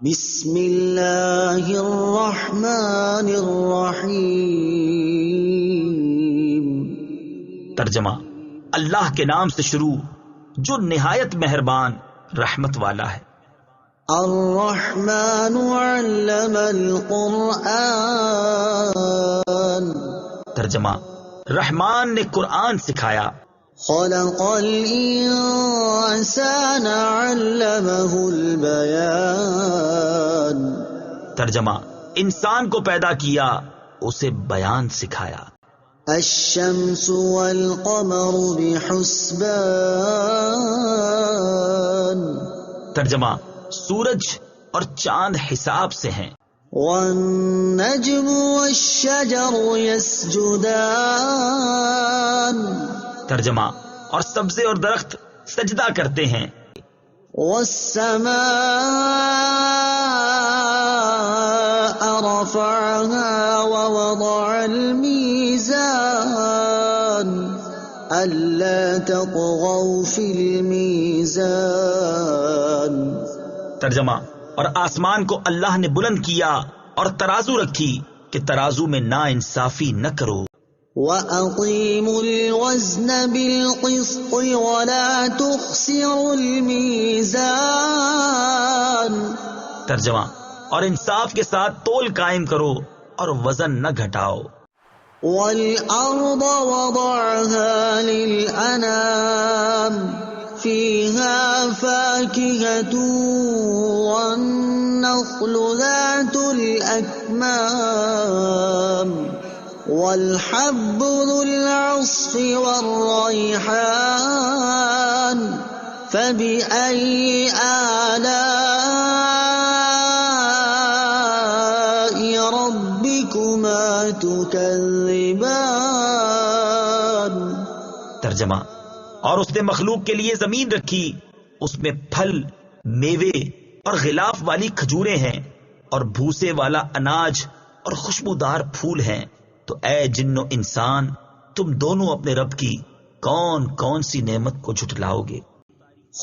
بسم اللہ الرحمن الرحیم۔ ترجمہ: اللہ کے نام سے شروع جو نہایت مہربان رحمت والا ہے۔ الرحمن علم القرآن۔ ترجمہ: رحمان نے قرآن سکھایا۔ خلق الانسان علمہ البیان۔ ترجمہ: انسان کو پیدا کیا، اسے بیان سکھایا۔ الشمس والقمر بحسبان۔ ترجمہ: سورج اور چاند حساب سے ہیں۔ والنجم والشجر يسجدان۔ ترجمہ: اور سبزے اور درخت سجدہ کرتے ہیں۔ والسماء رفعها ووضع الميزان ألا تطغوا في الميزان۔ ترجمہ: اور آسمان کو اللہ نے بلند کیا اور ترازو رکھی کہ ترازو میں نا انصافی نہ کرو۔ وَأَقِيمُوا الْوَزْنَ بِالْقِسْطِ وَلَا تُخْسِرُوا الْمِيزَانَ۔ ترجمہ: اور انصاف کے ساتھ تول قائم کرو اور وزن نہ گھٹاؤ۔ وَالْأَرْضَ وَضَعَهَا لِلْأَنَامِ فِيهَا فَاكِهَةٌ وَالنَّخْلُ ذَاتُ الْأَكْمَامِ والحب ذو العصف والريحان فبأي آلاء ربكما تكذبان۔ ترجمہ: اور اس نے مخلوق کے لیے زمین رکھی، اس میں پھل، میوے اور غلاف والی کھجوریں ہیں، اور بھوسے والا اناج اور خوشبودار پھول ہیں۔ تو اے جن و انسان، تم دونوں اپنے رب کی کون کون سی نعمت کو جھٹلاؤ گے؟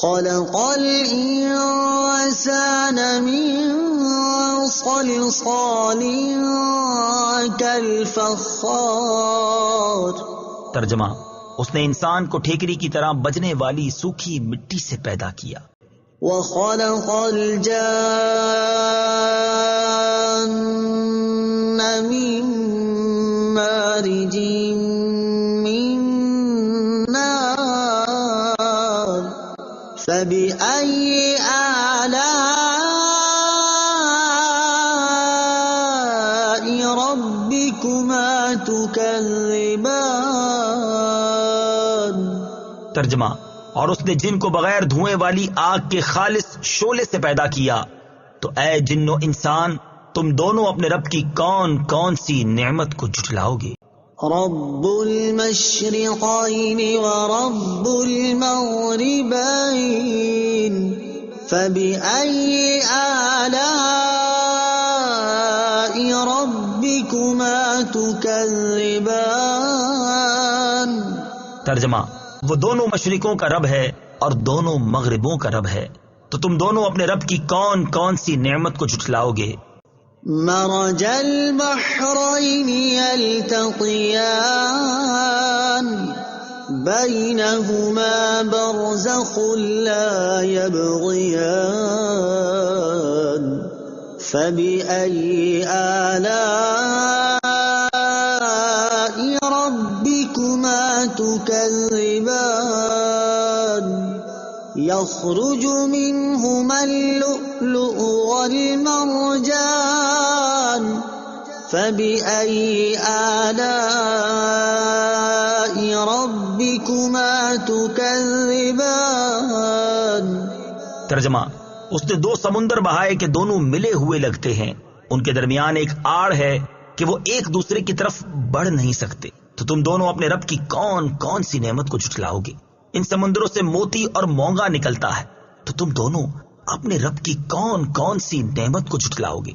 خلق الانسان من صلصال كالفخار۔ ترجمہ: اس نے انسان کو ٹھیکری کی طرح بجنے والی سوکھی مٹی سے پیدا کیا۔ وخلق الجان من مارج من نار فبأي آلاء ربكما تكذبان۔ ترجمہ: اور اس نے جن کو بغیر دھوئیں والی آگ کے خالص شعلے سے پیدا کیا۔ تو اے جن و انسان، تم دونوں اپنے رب کی کون کون سی نعمت کو جھٹلاؤ گے؟ رب المشرقین ورب المغربین فبأي آلاء ربكما تكذبان۔ ترجمہ: وہ دونوں مشرقوں کا رب ہے اور دونوں مغربوں کا رب ہے، تو تم دونوں اپنے رب کی کون کون سی نعمت کو جھٹلاؤ گے؟ مرج البحرین یلتقیان بینہما برزخ لا یبغیان فبأي آلاء ربكما تكذبان يخرج منهما اللؤلؤ والمرجان فبأي آلاء ربكما تكذبان۔ ترجمہ: اس نے دو سمندر بہائے کہ دونوں ملے ہوئے لگتے ہیں، ان کے درمیان ایک آڑ ہے کہ وہ ایک دوسرے کی طرف بڑھ نہیں سکتے، تو تم دونوں اپنے رب کی کون کون سی نعمت کو جھٹلاؤ گے؟ ان سمندروں سے موتی اور مونگا نکلتا ہے، تو تم دونوں اپنے رب کی کون کون سی نعمت کو جھٹلاؤ گے؟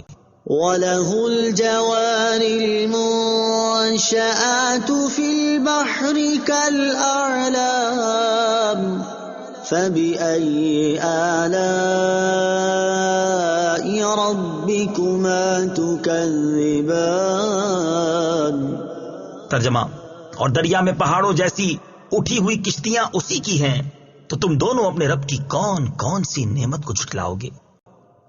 وَلَهُ الْجَوَارِ الْمُنشَآتُ فِي الْبَحْرِ كَالْأَعْلَامِ فَبِأَيِّ آلَاءِ ربكما تكذبان. ترجمہ، اور دریا میں پہاڑوں جیسی اٹھی ہوئی کشتیاں اسی کی ہیں، تو تم دونوں اپنے رب کی کون کون سی نعمت کو جھٹلاؤ گے؟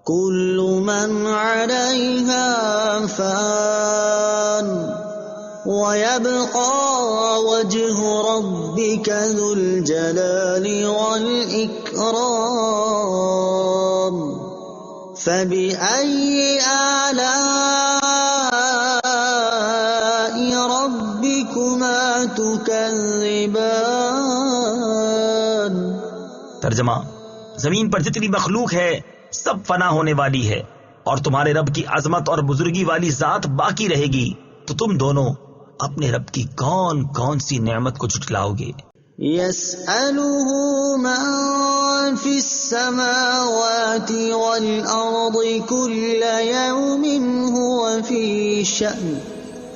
كل من عليها فان ويبقى وجه ربك ذو الجلال والإكرام. فبأي آلاء ربكما تكذبان. ترجمہ، زمین پر جتنی مخلوق ہے سب فنا ہونے والی ہے، اور تمہارے رب کی عظمت اور بزرگی والی ذات باقی رہے گی، تو تم دونوں اپنے رب کی کون کون سی نعمت کو جھٹلاؤ گے؟ يسأله من في السماوات والأرض كل يوم هو في شأن.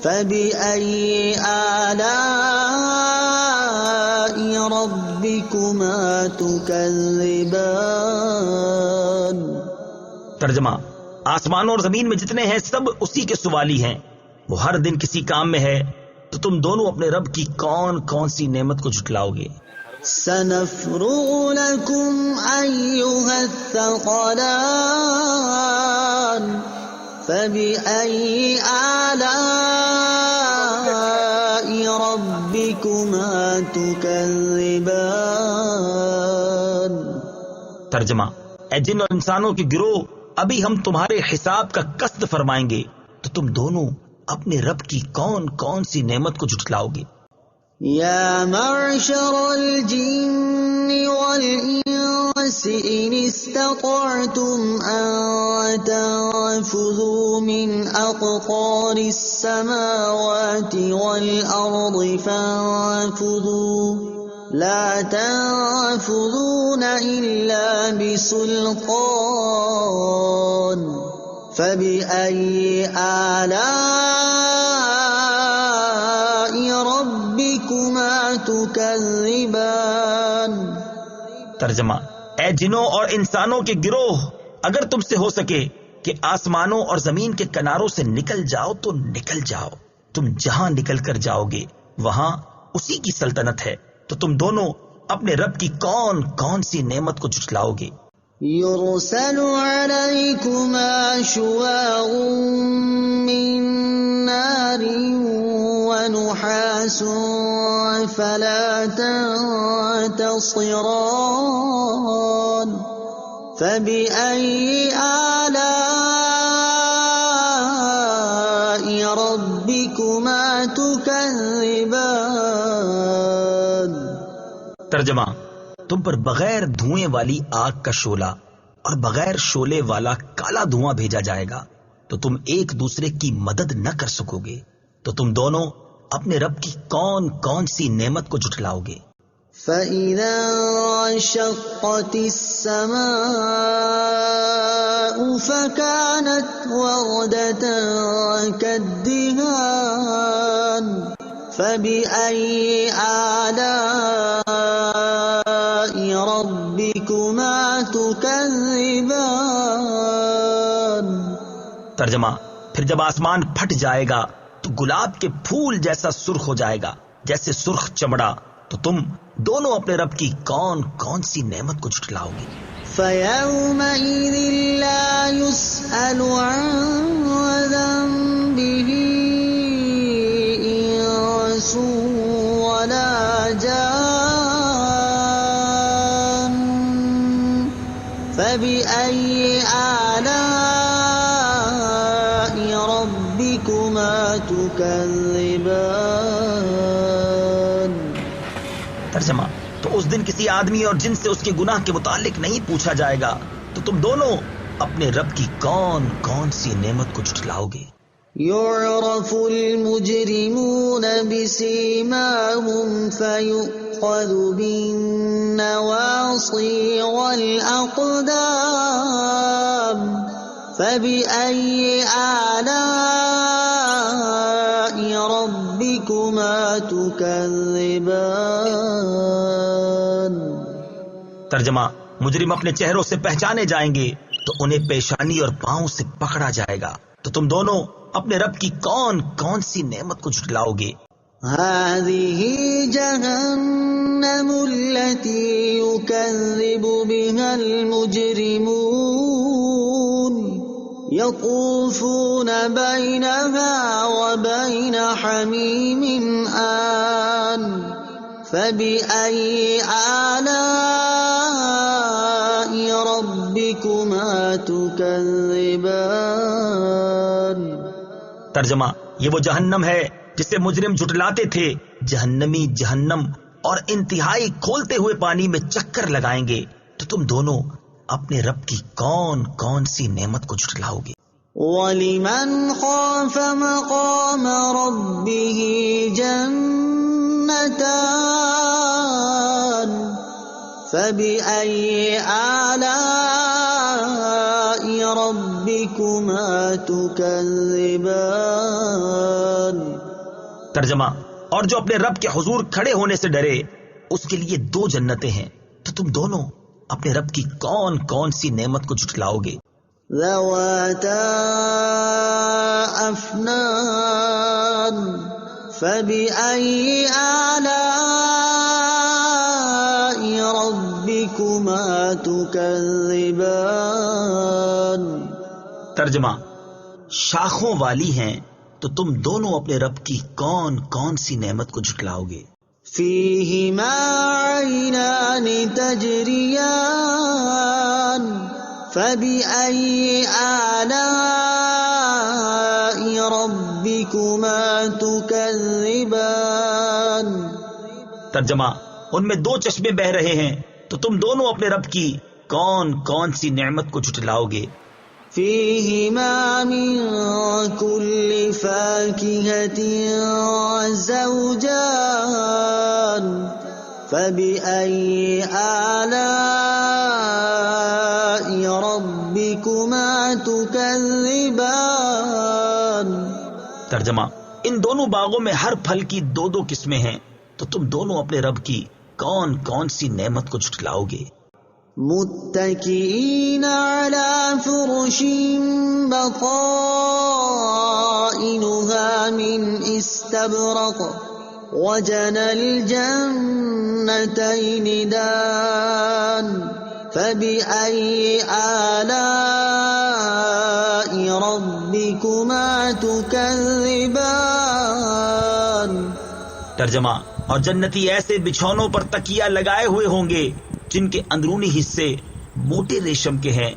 فبأي آلاء ربكما تكذبان. ترجمہ، آسمانوں اور زمین میں جتنے ہیں سب اسی کے سوالی ہیں، وہ ہر دن کسی کام میں ہے، تو تم دونوں اپنے رب کی کون کون سی نعمت کو جھٹلاؤ گے؟ سنفرغ لكم أيها الثقلان. فبأي آلاء ربكما تكذبان. ترجمہ، اے جن اور انسانوں کے گروہ، ابھی ہم تمہارے حساب کا قصد فرمائیں گے، تو تم دونوں اپنے رب کی کون کون سی نعمت کو جھٹلاؤ گے؟ یا معشر الجن والانس ان استطعتم ان تنفذوا من اقطار السماوات والارض فانفذوا لا تنفذون الا بسلطان. فبأي آلاء ربكما تكذبان. ترجمہ، اے جنوں اور انسانوں کے گروہ، اگر تم سے ہو سکے کہ آسمانوں اور زمین کے کناروں سے نکل جاؤ تو نکل جاؤ. تم جہاں نکل کر جاؤ گے وہاں اسی کی سلطنت ہے، تو تم دونوں اپنے رب کی کون کون سی نعمت کو جھٹلاؤ گے؟ يرسل عليكما شواظ من نار ونحاس فلا تنتصران. فبأي آلاء ربكما تكذبان. ترجمہ، تم پر بغیر دھوئیں والی آگ کا شعلہ اور بغیر شعلے والا کالا دھواں بھیجا جائے گا، تو تم ایک دوسرے کی مدد نہ کر سکو گے، تو تم دونوں اپنے رب کی کون کون سی نعمت کو جھٹلاؤ گے؟ فَإِذَا انشَقَّتِ السَّمَاءُ فَكَانَتْ وَرْدَةً كَالدِّهَانِ. فَبِأَيِّ آلَاءِ رَبِّكُمَا تُكَذِّبَانِ. ترجمہ، پھر جب آسمان پھٹ جائے گا تو گلاب کے پھول جیسا سرخ ہو جائے گا، جیسے سرخ چمڑا، تو تم دونوں اپنے رب کی کون کون سی نعمت کو جھٹلاؤ گے؟ فَيَوْمَئِذٍ لَا يُسْأَلُ عَن ذَنبِهِ إِنسٌ وَلَا جَانٌّ. فَبِأَيِّ آلَاءِ رَبِّكُمَا تُكَذِّبَانِ. ترجمہ، تو اس دن کسی آدمی اور جن سے اس کے گناہ کے متعلق نہیں پوچھا جائے گا، تو تم دونوں اپنے رب کی کون کون سی نعمت کو جھٹلاؤ گے؟ يعرف المجرمون بسيماهم فيؤخذ بالنواصي والأقدام. فبأي آلاء ربكما تكذبان. ترجمہ، مجرم اپنے چہروں سے پہچانے جائیں گے تو انہیں پیشانی اور پاؤں سے پکڑا جائے گا. تو تم دونوں اپنے رب کی کون کون سی نعمت کو جھٹلاؤ گے؟ هذه جهنم التي يكذب بها المجرمون يطوفون بينها وبين حميم آن فبأي آلاء ربكما تكذبان. ترجمہ: یہ وہ جہنم ہے جسے مجرم جھٹلاتے تھے. جہنمی جہنم اور انتہائی کھولتے ہوئے پانی میں چکر لگائیں گے. تو تم دونوں اپنے رب کی کون کون سی نعمت کو جھٹلاؤ گے؟ وَلِمَنْ خَافَ مَقَامَ رَبِّهِ جَنَّتَانِ فَبِأَيِّ آلَاءِ رَبِّكُمَا تُكَذِّبَانِ. ترجمہ: اور جو اپنے رب کے حضور کھڑے ہونے سے ڈرے اس کے لیے 2 جنتیں ہیں. تو تم دونوں اپنے رب کی کون کون سی نعمت کو جھٹلاؤ گے؟ ذَوَاتَا أَفْنَانٍ فَبِأَيِّ آلَاءِ رَبِّكُمَا تُكَذِّبَانِ. ترجمہ: شاخوں والی ہیں. تو تم دونوں اپنے رب کی کون کون سی نعمت کو جھٹلاؤ گے؟ فِيهِمَا عَيْنَانِ تَجْرِيَانِ فَبِأَيِّ آلَاءِ رَبِّكُمَا تُكَذِّبَانِ. ترجمہ: ان میں 2 چشمے بہ رہے ہیں. تو تم دونوں اپنے رب کی کون کون سی نعمت کو جھٹلاؤ گے؟ فِيهِمَا مِن كُلِّ فَاكِهَةٍ زَوْجَانِ فَبِأَيِّ آلَاءِ رَبِّكُمَا تُكَذِّبَانِ. ترجمہ: ان دونوں باغوں میں ہر پھل کی 2 قسمیں ہیں. تو تم دونوں اپنے رب کی کون کون سی نعمت کو جھٹلاؤ گے؟ متكئين على فرش بطائنها من استبرق وجنى الجنتين دان فبأي آلاء ربكما تكذبان. ترجمہ: اور جنتی ایسے بچھونوں پر تکیہ لگائے ہوئے ہوں گے جن کے اندرونی حصے موٹے ریشم کے ہیں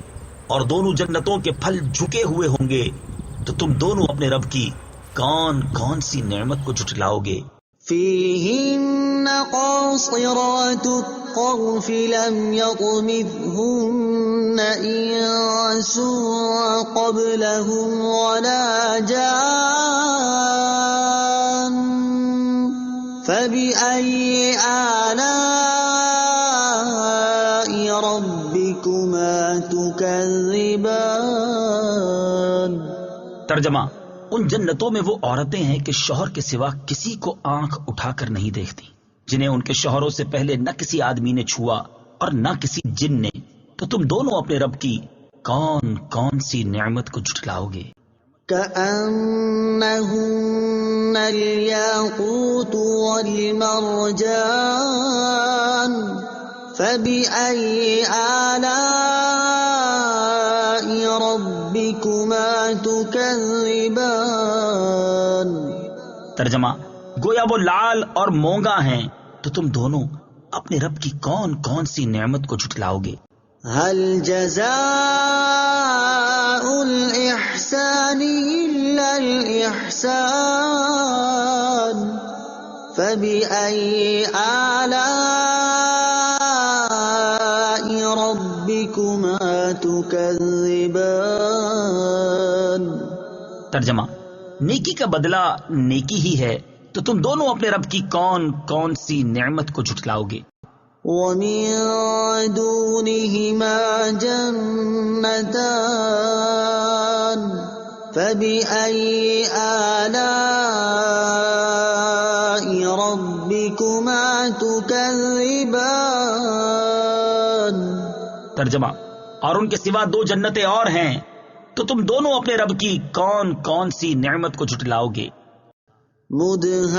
اور دونوں جنتوں کے پھل جھکے ہوئے ہوں گے. تو تم دونوں اپنے رب کی کون کون سی نعمت کو جھٹلاؤ گے؟ فِيهِنَّ قَاصِرَاتُ الطَّرْفِ لَمْ يَطْمِثْهُنَّ إِنسٌ قَبْلَهُمْ وَلَا جَانٌّ فَبِأَيِّ آلَاءِ رَبِّكُمَا تُكَذِّبَانِ. ترجمہ: ان جنتوں میں وہ عورتیں ہیں کہ شوہر کے سوا کسی کو آنکھ اٹھا کر نہیں دیکھتی، جنہیں ان کے شوہروں سے پہلے نہ کسی آدمی نے چھوا اور نہ کسی جن نے. تو تم دونوں اپنے رب کی کون کون سی نعمت کو جھٹلاؤ گے؟ كأنهن الياقوت والمرجان فبأي آلاء ربكما تكذبان. ترجمہ: گویا وہ لال اور مونگا ہیں. تو تم دونوں اپنے رب کی کون کون سی نعمت کو جھٹلاؤ گے؟ هل جزاء الإحسان إلا الإحسان فبأي آلاء ربكما تكذبان. ترجمہ: نیکی کا بدلہ نیکی ہی ہے. تو تم دونوں اپنے رب کی کون کون سی نعمت کو جھٹلاؤ گے؟ وَمِن دُونِهِمَا جَنَّتَانِ فَبِأَيِّ آلَاءِ رَبِّكُمَا تُكَذِّبَانِ. ترجمہ: اور ان کے سوا 2 جنتیں اور ہیں، تو تم دونوں اپنے رب کی کون کون سی نعمت کو جھٹلاؤ گے؟ مدهامتان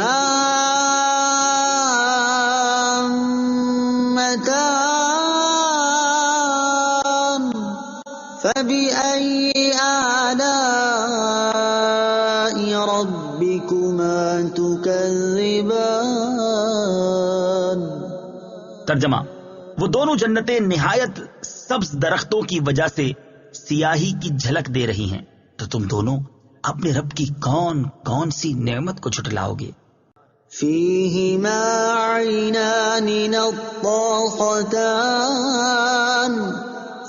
فبأي آلاء ربكما تكذبان۔ ترجمہ: وہ دونوں جنتیں نہایت سبز درختوں کی وجہ سے سیاہی کی جھلک دے رہی ہیں، تو تم دونوں اپنے رب کی کون کون سی نعمت کو جھٹلاؤ گے؟ فيهما عينان نضاختان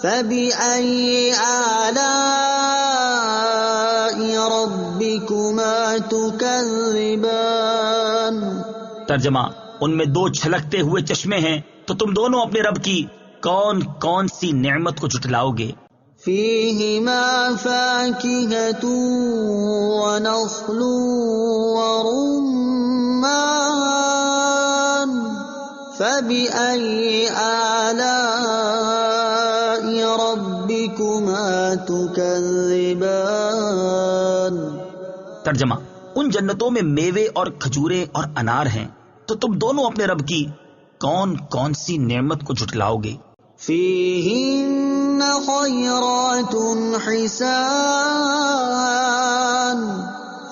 فبأي آلاء ربكما تكذبان۔ ترجمہ: ان میں 2 چھلکتے ہوئے چشمے ہیں، تو تم دونوں اپنے رب کی کون کون سی نعمت کو جھٹلاؤ گے؟ فيهما فاكهة ونخل ورمان فبأي آلاء ربكما تكذبان۔ ترجمہ: ان جنتوں میں میوے اور کھجوریں اور انار ہیں، تو تم دونوں اپنے رب کی کون کون سی نعمت کو جھٹلاؤ گے؟ فيهن خيرات حسان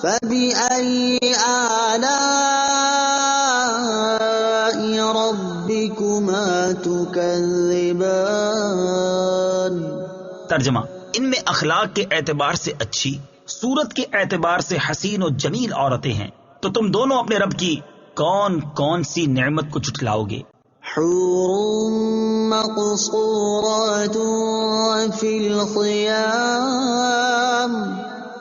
فبأي آلاء ربكما تكذبان۔ ترجمہ: ان میں اخلاق کے اعتبار سے اچھی، صورت کے اعتبار سے حسین و جمیل عورتیں ہیں، تو تم دونوں اپنے رب کی کون کون سی نعمت کو جھٹلاؤ گے؟ حور مقصورات في الخيام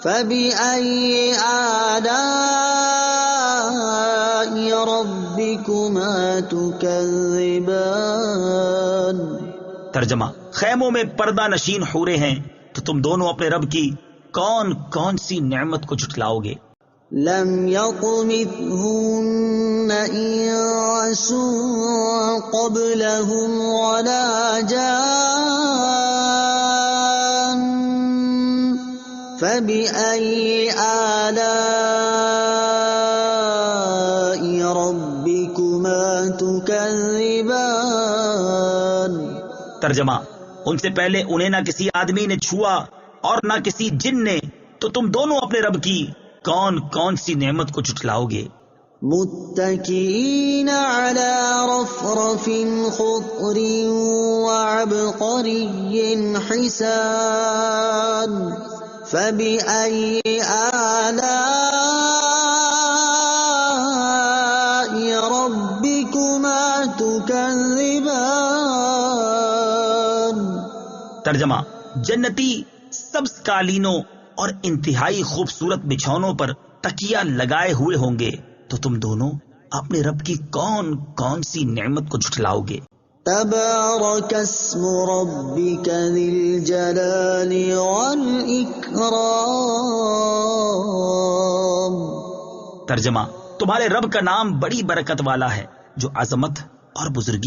فبأي آلاء ربكما تكذبان۔ ترجمہ: خیموں میں پردہ نشین حوریں ہیں، تو تم دونوں اپنے رب کی کون کون سی نعمت کو جھٹلاؤ گے؟ لم يطمثهن انس قبلهم ولا جان فبأي آلاء ربكما تكذبان۔ ترجمہ: ان سے پہلے انہیں نہ کسی آدمی نے چھوا اور نہ کسی جن نے، تو تم دونوں اپنے رب کی کون کون سی نعمت کو جھٹلاؤ گے؟ متكئين على رفرف خضر وعبقري حسان فبأي آلاء ربكما تكذبان۔ ترجمہ: جنتی سبز قالینوں اور انتہائی خوبصورت بچھونوں پر تکیہ لگائے ہوئے ہوں گے، تو تم دونوں اپنے رب کی کون کون سی نعمت کو جھٹلاؤ گے؟ تبارك اسم ربك ذي الجلال والإكرام۔ ترجمہ: تمہارے رب کا نام بڑی برکت والا ہے، جو عظمت اور بزرگی